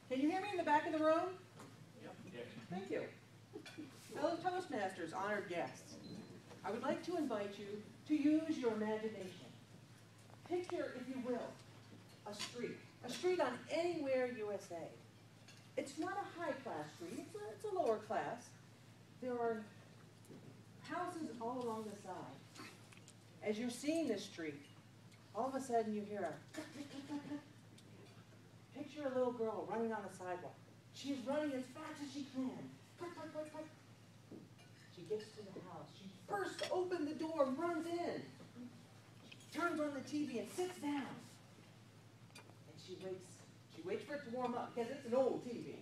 Can you hear me in the back of the room? Yep. Yes. Thank you. Fellow Toastmasters, honored guests, I would like to invite you to use your imagination. Picture, if you will, a street on anywhere USA. It's not a high-class street, it's a lower class. There are houses all along the side. As you're seeing this street, all of a sudden you hear a click, click, click, click, click. Picture a little girl running on the sidewalk. She's running as fast as she can. Click, click, click, click. She gets to the house. She bursts open the door and runs in. She turns on the TV and sits down. And she waits for it to warm up because it's an old TV.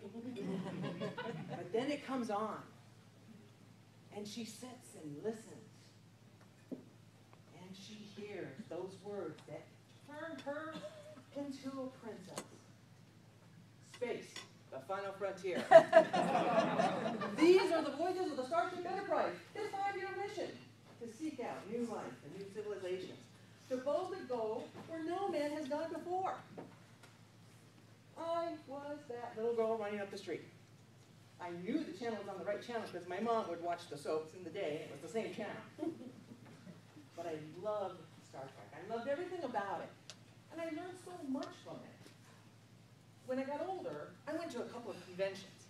But then it comes on. And she sits and listens. And she hears those words that turn her into a princess. Space, the final frontier. These are the voyages of the Starship Enterprise. Its 5-year mission to seek out new life and new civilizations, to boldly go where no man has gone before. I was that little girl running up the street. I knew the channel was on the right channel because my mom would watch the soaps in the day, and it was the same channel. But I loved Star Trek. I loved everything about it. And I learned so much from it. When I got older, I went to a couple of conventions.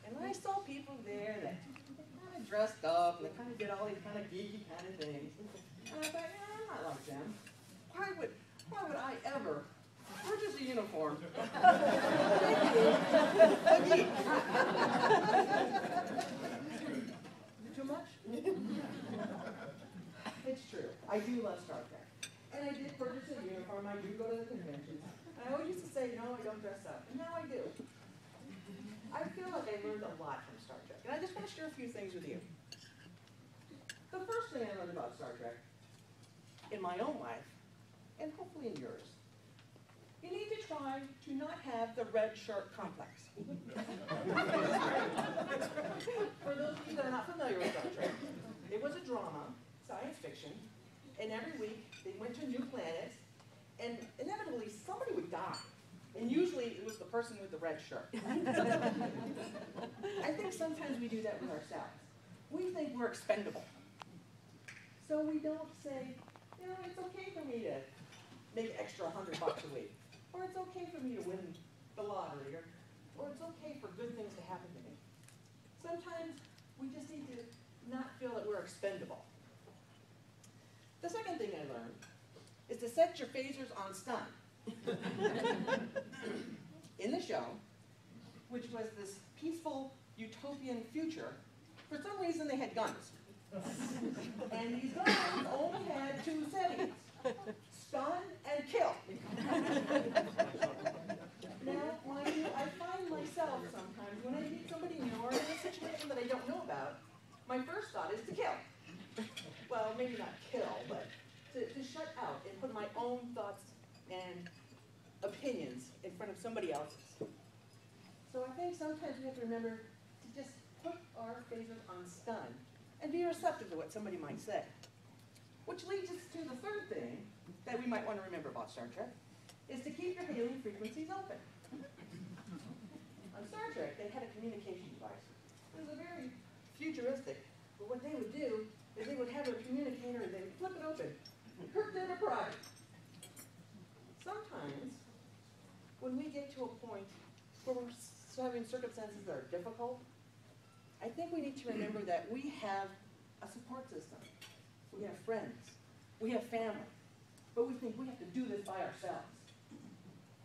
And I saw people there that kind of dressed up, and they kind of did all these kind of geeky kind of things. And I thought, yeah, I'm not like them. Why would I ever purchase a uniform? A geek. Too much? It's true. I do love Star Trek. And I did purchase a uniform. I do go to the conventions. And I always used to say, no, I don't dress up. And now I do. I feel like I learned a lot from Star Trek. And I just want to share a few things with you. The first thing I learned about Star Trek, in my own life, and hopefully in yours, you need to try to not have the red shirt complex. For those of you that are not familiar with Star Trek, it was a drama, science fiction, and every week they went to a new planet, and inevitably somebody would die. And usually it was the person with the red shirt. I think sometimes we do that with ourselves. We think we're expendable. So we don't say, you know, it's okay for me to make extra $100 a week. Or it's okay for me to win the lottery. Or it's okay for good things to happen to me. Sometimes we just need to not feel that we're expendable. The second thing I learned is to set your phasers on stun. In the show, which was this peaceful utopian future, for some reason they had guns. And these guns only had 2 settings: stun and kill. Now, mind you, I find myself sometimes when I meet somebody new or in a situation that I don't know about, my first thought is to kill. Well, maybe not kill, but to shut out and put my own thoughts and opinions in front of somebody else's. So I think sometimes we have to remember to just put our phasers on stun and be receptive to what somebody might say. Which leads us to the third thing that we might want to remember about Star Trek, is to keep your hailing frequencies open. On Star Trek, they had a communication device. It was a very futuristic, but what they would do is they would have a communicator and they would flip it open. Kirk Enterprise. Sometimes, when we get to a point where we're having circumstances that are difficult, I think we need to remember that we have a support system. We have friends. We have family. But we think we have to do this by ourselves.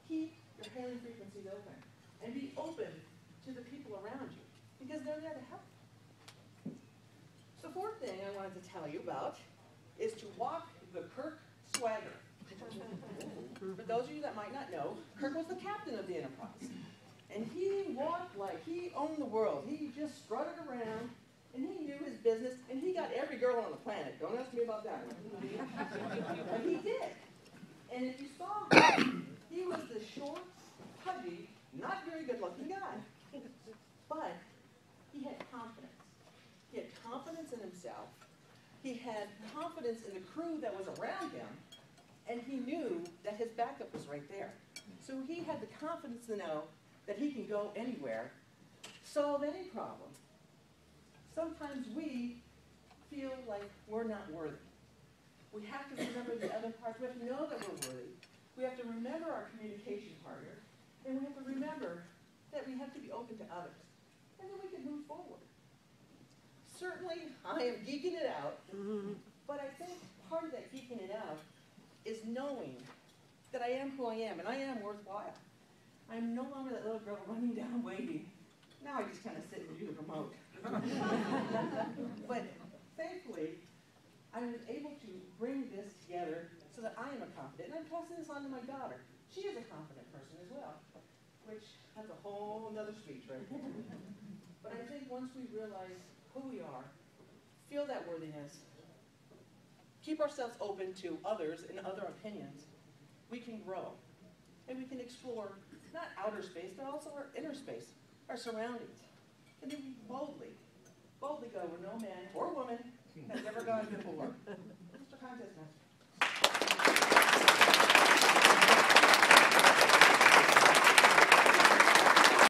Keep your hailing frequencies open. And be open to the people around you, because they're there to help. The fourth thing I wanted to tell you about is to walk the Kirk swagger. For those of you that might not know, Kirk was the captain of the Enterprise. And he walked like he owned the world. He just strutted around, and he knew his business, and he got every girl on the planet. Don't ask me about that one. But he did. And if you saw him, he was the short, pudgy, not very good-looking guy. But he had confidence. He had confidence in himself. He had confidence in the crew that was around him. And he knew that his backup was right there. So he had the confidence to know that he can go anywhere, solve any problem. Sometimes we feel like we're not worthy. We have to remember the other parts. We have to know that we're worthy. We have to remember our communication partner. And we have to remember that we have to be open to others. And then we can move forward. Certainly, I am geeking it out. But I think part of that geeking it out is knowing that I am who I am, and I am worthwhile. I'm no longer that little girl running down waiting. Now I just kind of sit and do the remote. But thankfully, I was able to bring this together so that I am a confident, and I'm passing this on to my daughter. She is a confident person as well, which that's a whole other speech right there. But I think once we realize who we are, feel that worthiness, keep ourselves open to others and other opinions, we can grow. And we can explore not outer space, but also our inner space, our surroundings. And then we boldly go where no man or woman has ever gone before. Mr. Contest Master.